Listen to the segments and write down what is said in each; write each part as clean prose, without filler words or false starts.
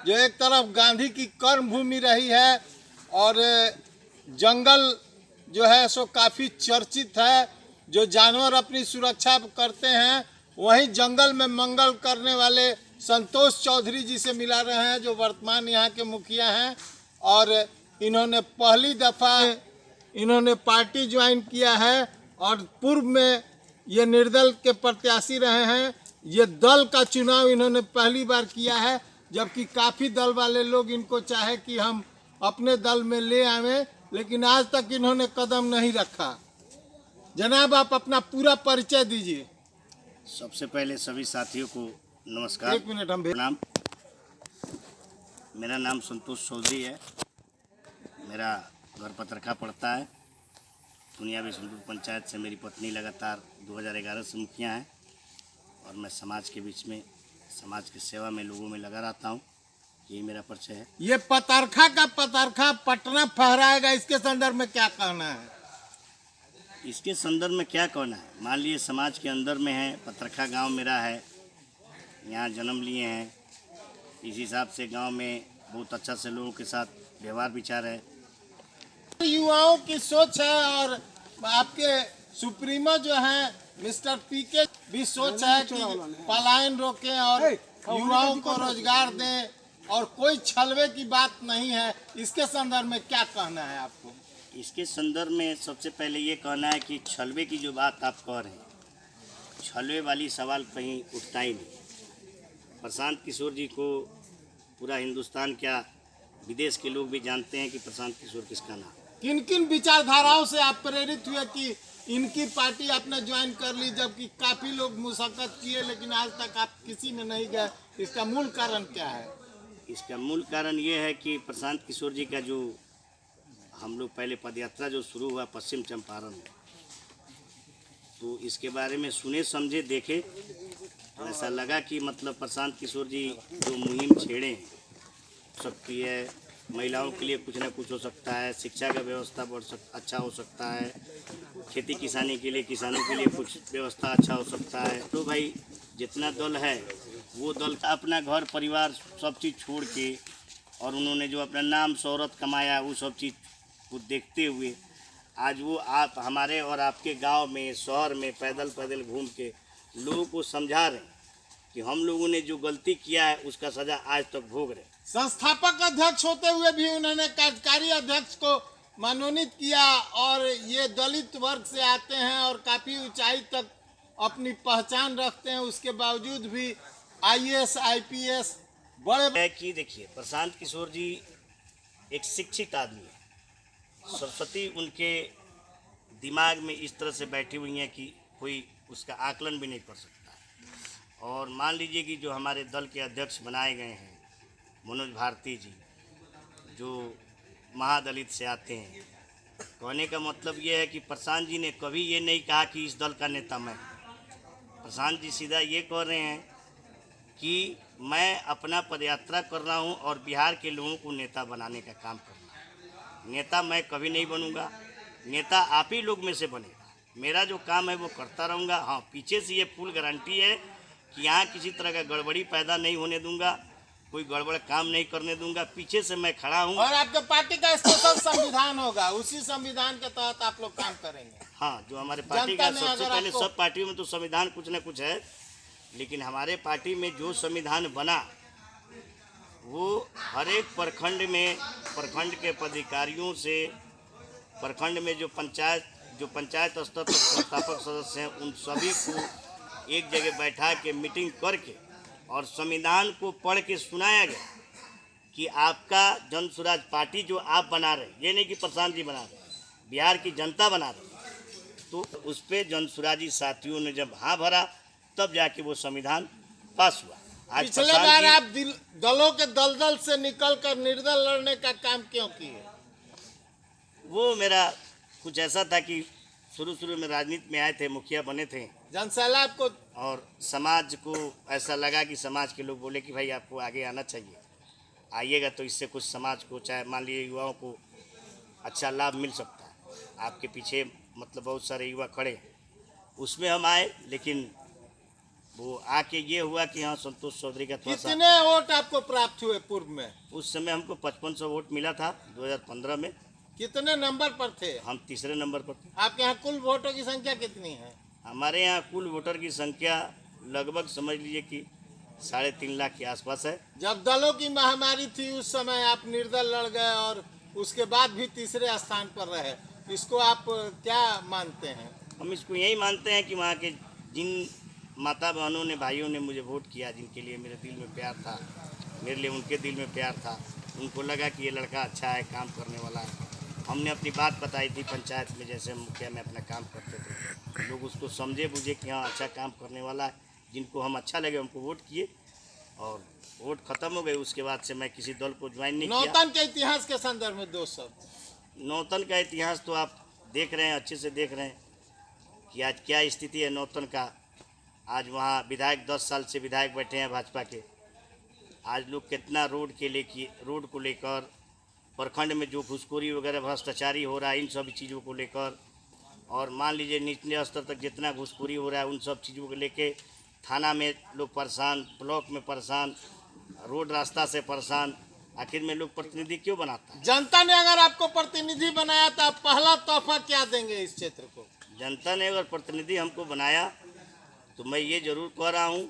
जो एक तरफ गांधी की कर्म भूमि रही है और जंगल जो है सो काफ़ी चर्चित है। जो जानवर अपनी सुरक्षा करते हैं, वहीं जंगल में मंगल करने वाले संतोष चौधरी जी से मिला रहे हैं, जो वर्तमान यहाँ के मुखिया हैं। और इन्होंने पहली दफ़ा इन्होंने पार्टी ज्वाइन किया है और पूर्व में ये निर्दल के प्रत्याशी रहे हैं। ये दल का चुनाव इन्होंने पहली बार किया है, जबकि काफ़ी दल वाले लोग इनको चाहे कि हम अपने दल में ले आवें, लेकिन आज तक इन्होंने कदम नहीं रखा। जनाब, आप अपना पूरा परिचय दीजिए। सबसे पहले सभी साथियों को नमस्कार। एक मिनट, हम प्रणाम। मेरा नाम संतोष चौधरी है। मेरा घर पतरखा पड़ता है। दुनिया विष्णुपुर पंचायत से मेरी पत्नी लगातार 2011 से मुखिया है और मैं समाज के बीच में, समाज की सेवा में लोगों में लगा रहता हूँ। यही मेरा परिचय है। ये पतरखा का पतरखा पटना फहराएगा, इसके संदर्भ में क्या कहना है? इसके संदर्भ में क्या कहना है, मान लीजिए समाज के अंदर में है, पतरखा गांव मेरा है, यहाँ जन्म लिए हैं। इस हिसाब से गांव में बहुत अच्छा से लोगों के साथ व्यवहार विचार है। युवाओं की सोच है और आपके सुप्रीमो जो है मिस्टर पीके भी सोच है कि पलायन रोकें और युवाओं को रोजगार दें और कोई छलवे की बात नहीं है। इसके संदर्भ में क्या कहना है आपको? इसके संदर्भ में सबसे पहले ये कहना है कि छलवे की जो बात आप कह रहे हैं, छलवे वाली सवाल कहीं उठता ही नहीं। प्रशांत किशोर जी को पूरा हिंदुस्तान क्या विदेश के लोग भी जानते हैं कि प्रशांत किशोर किसका नाम। किन किन विचारधाराओं से आप प्रेरित हुए कि इनकी पार्टी आपने ज्वाइन कर ली, जबकि काफ़ी लोग मुशक्कत किए लेकिन आज तक आप किसी में नहीं गए? इसका मूल कारण क्या है? इसका मूल कारण ये है कि प्रशांत किशोर जी का जो हम लोग पहले पदयात्रा जो शुरू हुआ पश्चिम चंपारण में, तो इसके बारे में सुने समझे देखे तो ऐसा लगा कि मतलब प्रशांत किशोर जी जो मुहिम छेड़े हैं, सकती है, महिलाओं के लिए कुछ ना कुछ हो सकता है, शिक्षा का व्यवस्था अच्छा हो सकता है, खेती किसानी के लिए किसानों के लिए कुछ व्यवस्था अच्छा हो सकता है। तो भाई जितना दल है वो दल अपना घर परिवार सब चीज़ छोड़ के और उन्होंने जो अपना नाम शोहरत कमाया वो सब चीज़ को देखते हुए आज वो आप हमारे और आपके गांव में, शहर में पैदल घूम के लोगों को समझा रहे हैं कि हम लोगों ने जो गलती किया है उसका सज़ा आज तक भोग रहे। संस्थापक अध्यक्ष होते हुए भी उन्होंने कार्यकारी अध्यक्ष को मनोनीत किया और ये दलित वर्ग से आते हैं और काफ़ी ऊंचाई तक अपनी पहचान रखते हैं। उसके बावजूद भी आईएएस आईपीएस बड़े है कि देखिए, प्रशांत किशोर जी एक शिक्षित आदमी है। सरस्वती उनके दिमाग में इस तरह से बैठी हुई हैं कि कोई उसका आकलन भी नहीं कर सकता। और मान लीजिए कि जो हमारे दल के अध्यक्ष बनाए गए हैं मनोज भारती जी, जो महादलित से आते हैं, कहने का मतलब ये है कि प्रशांत जी ने कभी ये नहीं कहा कि इस दल का नेता मैं। प्रशांत जी सीधा ये कह रहे हैं कि मैं अपना पदयात्रा कर रहा हूँ और बिहार के लोगों को नेता बनाने का काम कर रहा हूँ। नेता मैं कभी नहीं बनूंगा, नेता आप ही लोग में से बनेगा। मेरा जो काम है वो करता रहूँगा। हाँ, पीछे से ये फुल गारंटी है कि यहाँ किसी तरह का गड़बड़ी पैदा नहीं होने दूंगा, कोई गड़बड़ काम नहीं करने दूंगा। पीछे से मैं खड़ा हूँ। और आपके पार्टी का स्पेशल संविधान होगा, उसी संविधान के तहत आप लोग काम करेंगे। हाँ, जो हमारे पार्टी का सबसे पहले, सब पार्टियों में तो संविधान कुछ न कुछ है, लेकिन हमारे पार्टी में जो संविधान बना वो हर एक प्रखंड में, प्रखंड के पदाधिकारियों से, प्रखंड में जो पंचायत स्तर तक संस्थापक सदस्य हैं, उन सभी को एक जगह बैठा के मीटिंग करके और संविधान को पढ़ के सुनाया गया कि आपका जन स्वराज पार्टी जो आप बना रहे, ये नहीं कि प्रशांत जी बना रहे, बिहार की जनता बना रही। तो उस पर जन स्वराजी साथियों ने जब हाँ भरा तब जाके वो संविधान पास हुआ। आज पिछले बार आप दलों के दलदल से निकलकर निर्दल लड़ने का काम क्यों किए? वो मेरा कुछ ऐसा था कि शुरू में राजनीति में आए थे, मुखिया बने थे, जनसैलाब को, और समाज को ऐसा लगा कि समाज के लोग बोले कि भाई आपको आगे आना चाहिए, आइएगा तो इससे कुछ समाज को, चाहे मान लीजिए युवाओं को अच्छा लाभ मिल सकता है। आपके पीछे मतलब बहुत सारे युवा खड़े, उसमें हम आए, लेकिन वो आके ये हुआ कि हाँ संतोष चौधरी का थोड़ा सा, कितने वोट आपको प्राप्त हुए पूर्व में? उस समय हमको 5500 वोट मिला था 2015 में। कितने नंबर पर थे? हम तीसरे नंबर पर थे। आपके यहाँ कुल वोटों की संख्या कितनी है? हमारे यहाँ कुल वोटर की संख्या लगभग समझ लीजिए कि 3.5 लाख के आसपास है। जब दलों की महामारी थी उस समय आप निर्दल लड़ गए और उसके बाद भी तीसरे स्थान पर रहे, इसको आप क्या मानते हैं? हम इसको यही मानते हैं कि वहाँ के जिन माता बहनों ने, भाइयों ने मुझे वोट किया, जिनके लिए मेरे दिल में प्यार था, मेरे लिए उनके दिल में प्यार था, उनको लगा कि ये लड़का अच्छा है, काम करने वाला है। हमने अपनी बात बताई थी पंचायत में, जैसे मुखिया में अपना काम करते थे, लोग उसको समझे बुझे कि हाँ अच्छा काम करने वाला है, जिनको हम अच्छा लगे हमको वोट किए और वोट खत्म हो गए। उसके बाद से मैं किसी दल को ज्वाइन नहीं किया। नौतन के इतिहास के संदर्भ में दो शब्द। नौतन का इतिहास तो आप देख रहे हैं, अच्छे से देख रहे हैं कि आज क्या स्थिति है नौतन का। आज वहाँ विधायक 10 साल से विधायक बैठे हैं भाजपा के। आज लोग कितना रोड को लेकर, प्रखंड में जो घुसखोरी वगैरह भ्रष्टाचारी हो रहा है, इन सब चीज़ों को लेकर, और मान लीजिए निचले स्तर तक जितना घुसखोरी हो रहा है उन सब चीज़ों को लेके थाना में लोग परेशान, ब्लॉक में परेशान, रोड रास्ता से परेशान। आखिर में लोग प्रतिनिधि क्यों बनाता है? जनता ने अगर आपको प्रतिनिधि बनाया तो आप पहला तोहफा क्या देंगे इस क्षेत्र को? जनता ने अगर प्रतिनिधि हमको बनाया तो मैं ये ज़रूर कह रहा हूँ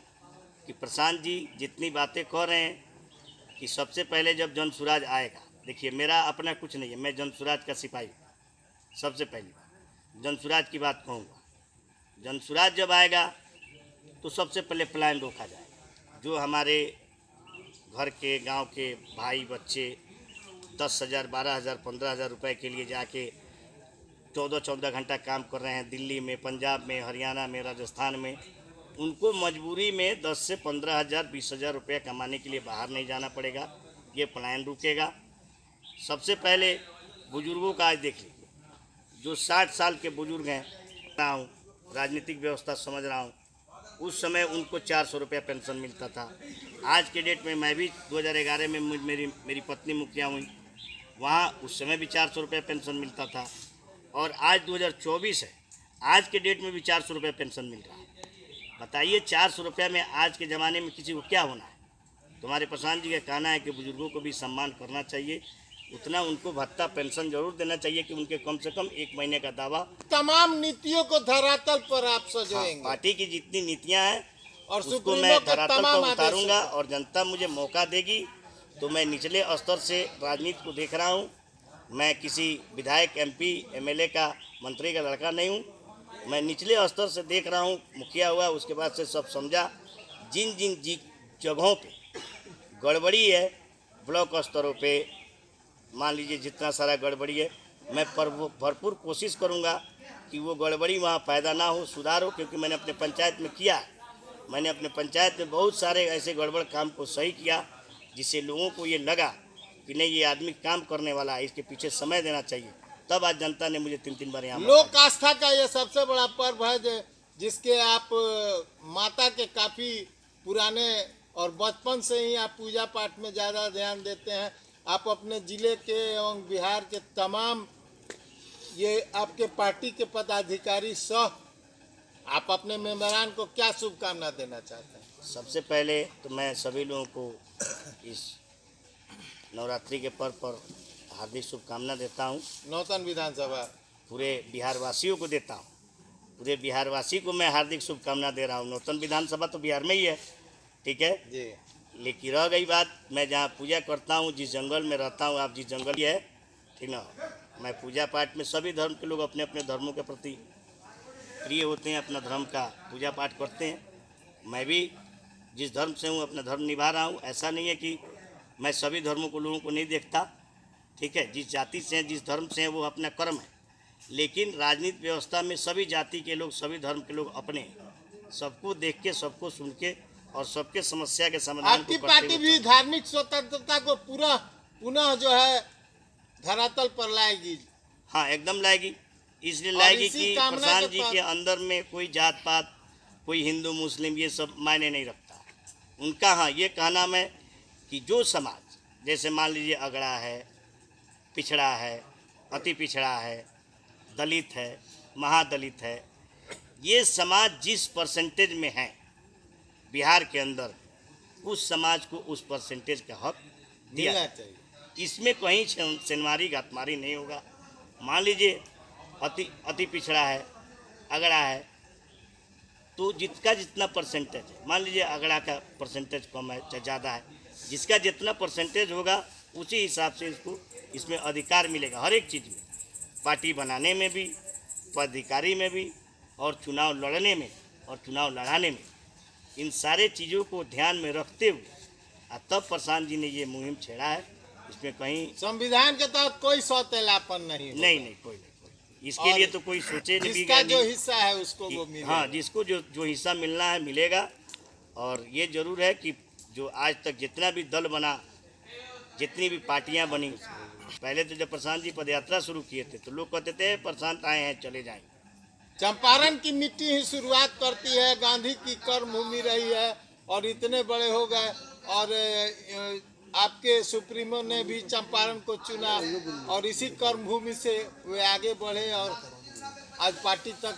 कि प्रशांत जी जितनी बातें कह रहे हैं कि सबसे पहले जब जन सुराज आएगा, देखिए मेरा अपना कुछ नहीं है, मैं जन सुराज का सिपाही हूँ। सबसे पहली जन सुराज की बात कहूँगा, जन सुराज जब आएगा तो सबसे पहले पलायन रोका जाएगा। जो हमारे घर के, गांव के भाई बच्चे 10,000, 12,000, 15,000 रुपये के लिए जाके 14-14 घंटा काम कर रहे हैं दिल्ली में, पंजाब में, हरियाणा में, राजस्थान में, उनको मजबूरी में 10 से 15,000, 20,000 रुपये कमाने के लिए बाहर नहीं जाना पड़ेगा। ये पलायन रुकेगा। सबसे पहले बुजुर्गों का आज देख लीजिए, जो 60 साल के बुजुर्ग हैं, हूँ राजनीतिक व्यवस्था समझ रहा हूँ, उस समय उनको 400 रुपया पेंशन मिलता था। आज के डेट में मैं भी 2011 में मेरी पत्नी मुखिया हुई, वहाँ उस समय भी 400 रुपया पेंशन मिलता था, और आज 2024 है, आज के डेट में भी 400 रुपया पेंशन मिल रहा है। बताइए 400 रुपया में आज के ज़माने में किसी को क्या होना है? तुम्हारे प्रशांत जी का कहना है कि बुजुर्गों को भी सम्मान करना चाहिए, उतना उनको भत्ता पेंशन जरूर देना चाहिए कि उनके कम से कम 1 महीने का दावा। तमाम नीतियों को धरातल पर आप सजोएंगे। हाँ, पार्टी की जितनी नीतियां हैं और उसको मैं धरातल पर उतारूंगा, और जनता मुझे मौका देगी तो मैं निचले स्तर से राजनीति को देख रहा हूँ। मैं किसी विधायक, MP, MLA का, मंत्री का लड़का नहीं हूँ। मैं निचले स्तर से देख रहा हूँ। मुखिया हुआ, उसके बाद से सब समझा। जिन जिन जगहों पे गड़बड़ी है, ब्लॉक स्तरों पे मान लीजिए जितना सारा गड़बड़ी है, मैं भरपूर कोशिश करूँगा कि वो गड़बड़ी वहाँ पैदा ना हो, सुधार हो। क्योंकि मैंने अपने पंचायत में किया, मैंने अपने पंचायत में बहुत सारे ऐसे गड़बड़ काम को सही किया जिससे लोगों को ये लगा कि नहीं ये आदमी काम करने वाला है, इसके पीछे समय देना चाहिए। तब आज जनता ने मुझे 3-3 बार यहाँ। लोक आस्था का ये सबसे बड़ा पर्व है जिसके आप माता के काफ़ी पुराने और बचपन से ही आप पूजा पाठ में ज़्यादा ध्यान देते हैं। आप अपने ज़िले के एवं बिहार के तमाम ये आपके पार्टी के पदाधिकारी सह आप अपने मेंबरान को क्या शुभकामना देना चाहते हैं? सबसे पहले तो मैं सभी लोगों को इस नवरात्रि के पर्व पर हार्दिक शुभकामना देता हूं। नौतन विधानसभा पूरे बिहार वासियों को देता हूं, पूरे बिहार वासी को मैं हार्दिक शुभकामना दे रहा हूं। नौतन विधानसभा तो बिहार में ही है, ठीक है जी। लेकिन रह गई बात, मैं जहाँ पूजा करता हूँ, जिस जंगल में रहता हूँ, आप जिस जंगल है, ठीक ना, मैं पूजा पाठ में सभी धर्म के लोग अपने अपने धर्मों के प्रति प्रिय होते हैं, अपना धर्म का पूजा पाठ करते हैं। मैं भी जिस धर्म से हूँ अपना धर्म निभा रहा हूँ। ऐसा नहीं है कि मैं सभी धर्मों को, लोगों को नहीं देखता, ठीक है, जिस जाति से हैं, जिस धर्म से हैं, वो अपना कर्म है। लेकिन राजनीतिक व्यवस्था में सभी जाति के लोग, सभी धर्म के लोग अपने, सबको देख के, सबको सुन के और सबके समस्या के समाधान। आपकी पार्टी भी धार्मिक स्वतंत्रता को पुनः जो है धरातल पर लाएगी? हाँ, एकदम लाएगी। इसलिए लाएगी कि प्रधान जी के अंदर में कोई जात पात, कोई हिंदू मुस्लिम ये सब मायने नहीं रखता। उनका हाँ ये कहना है कि जो समाज, जैसे मान लीजिए अगड़ा है, पिछड़ा है, अति पिछड़ा है, दलित है, महादलित है, ये समाज जिस परसेंटेज में है बिहार के अंदर उस समाज को उस परसेंटेज का हक दिया मिलना जाए। चाहिए। इसमें कहीं सेनवारी घातमारी नहीं होगा। मान लीजिए अति पिछड़ा है, अगड़ा है, तो जिसका जितना परसेंटेज है, मान लीजिए अगड़ा का परसेंटेज कम है चाहे ज़्यादा है, जिसका जितना परसेंटेज होगा उसी हिसाब से इसको इसमें अधिकार मिलेगा हर एक चीज़ में, पार्टी बनाने में भी, पदाधिकारी में भी, और चुनाव लड़ने में और चुनाव लड़ाने में। इन सारे चीज़ों को ध्यान में रखते हुए तब प्रशांत जी ने ये मुहिम छेड़ा है। इसमें कहीं संविधान के तहत कोई सौतेलापन नहीं होगा। नहीं कोई इसके लिए तो कोई सोचे नहीं भी जिसका गया जो नहीं। हिस्सा है उसको वो मिलेगा। हाँ, जिसको जो हिस्सा मिलना है मिलेगा। और ये जरूर है कि जो आज तक जितना भी दल बना, जितनी भी पार्टियां बनी, पहले तो जब प्रशांत जी पदयात्रा शुरू किए थे तो लोग कहते थे प्रशांत आए हैं चले जाएं। चंपारण की मिट्टी ही शुरुआत करती है, गांधी की कर्म भूमि रही है और इतने बड़े हो गए। और आपके सुप्रीमो ने भी चंपारण को चुना और इसी कर्म भूमि से वे आगे बढ़े और आज पार्टी तक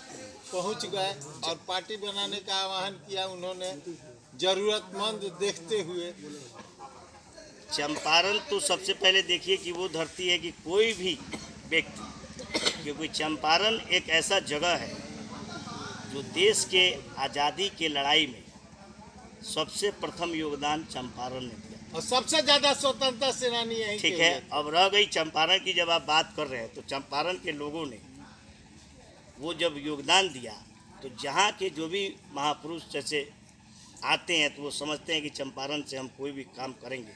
पहुंच गए और पार्टी बनाने का आह्वान किया उन्होंने, जरूरतमंद देखते हुए। चंपारण तो सबसे पहले देखिए कि वो धरती है कि कोई भी व्यक्ति, क्योंकि चंपारण एक ऐसा जगह है जो देश के आज़ादी के लड़ाई में सबसे प्रथम योगदान चंपारण ने दिया। और सबसे ज्यादा स्वतंत्रता सेनानी यही ठीक है, अब रह गई चंपारण की, जब आप बात कर रहे हैं तो चंपारण के लोगों ने वो जब योगदान दिया तो जहाँ के जो भी महापुरुष जैसे आते हैं तो वो समझते हैं कि चंपारण से हम कोई भी काम करेंगे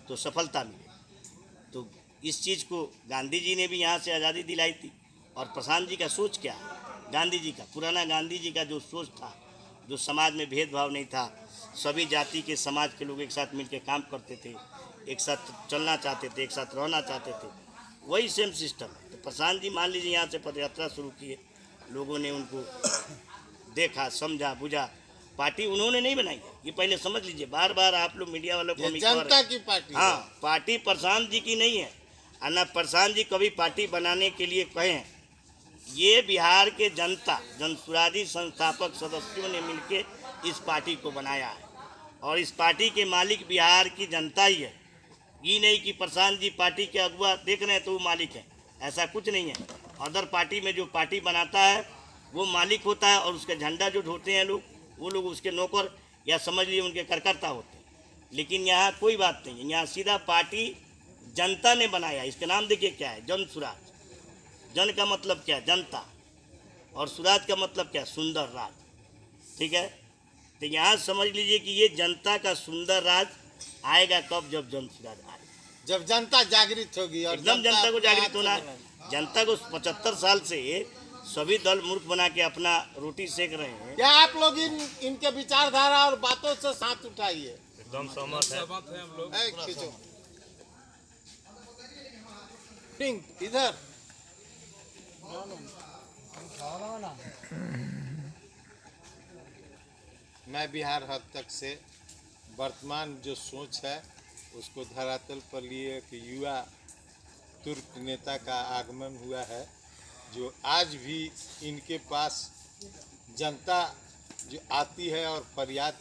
तो सफलता मिले। तो इस चीज़ को गांधी जी ने भी यहाँ से आज़ादी दिलाई थी। और प्रशांत जी का सोच क्या है, गांधी जी का पुराना गांधी जी का जो सोच था, जो समाज में भेदभाव नहीं था, सभी जाति के समाज के लोग एक साथ मिलकर काम करते थे, एक साथ चलना चाहते थे, एक साथ रहना चाहते थे, वही सेम सिस्टम है। तो प्रशांत जी मान लीजिए यहाँ से पदयात्रा शुरू किए, लोगों ने उनको देखा, समझा, बुझा। पार्टी उन्होंने नहीं बनाई है, ये पहले समझ लीजिए। बार बार आप लोग मीडिया वालों को जनता की पार्टी। हाँ, पार्टी प्रशांत जी की नहीं है, और न प्रशांत जी कभी पार्टी बनाने के लिए कहे हैं। ये बिहार के जनता जनसुराजी संस्थापक सदस्यों ने मिलकर इस पार्टी को बनाया है और इस पार्टी के मालिक बिहार की जनता ही है। ये नहीं कि प्रशांत जी पार्टी के अगुआ देख रहे हैं तो वो मालिक है, ऐसा कुछ नहीं है। अदर पार्टी में जो पार्टी बनाता है वो मालिक होता है और उसका झंडा जो ढोते हैं लोग, वो लोग उसके नौकर या समझ लिए उनके कार्यकर्ता होते हैं। लेकिन यहाँ कोई बात नहीं है, यहाँ सीधा पार्टी जनता ने बनाया। इसका नाम देखिए क्या है, जन सुराज। जन का मतलब क्या है, जनता, और सुराज का मतलब क्या है, सुंदर राज। ठीक है, तो यहाँ समझ लीजिए कि ये जनता का सुंदर राज आएगा कब, जब जन सुराज आएगा, जब जनता जागृत होगी। और एकदम जनता को जागृत होना है। जनता को 75 साल से सभी दल मूर्ख बना के अपना रोटी सेक रहे हैं। क्या आप लोग इनके विचारधारा और बातों से साथ उठाइए? एकदम सहमत है हम लोग। खींचो इधर। मैं बिहार हद तक से वर्तमान जो सोच है उसको धरातल पर लिए कि युवा तुर्क नेता का आगमन हुआ है, जो आज भी इनके पास जनता जो आती है और फरियाद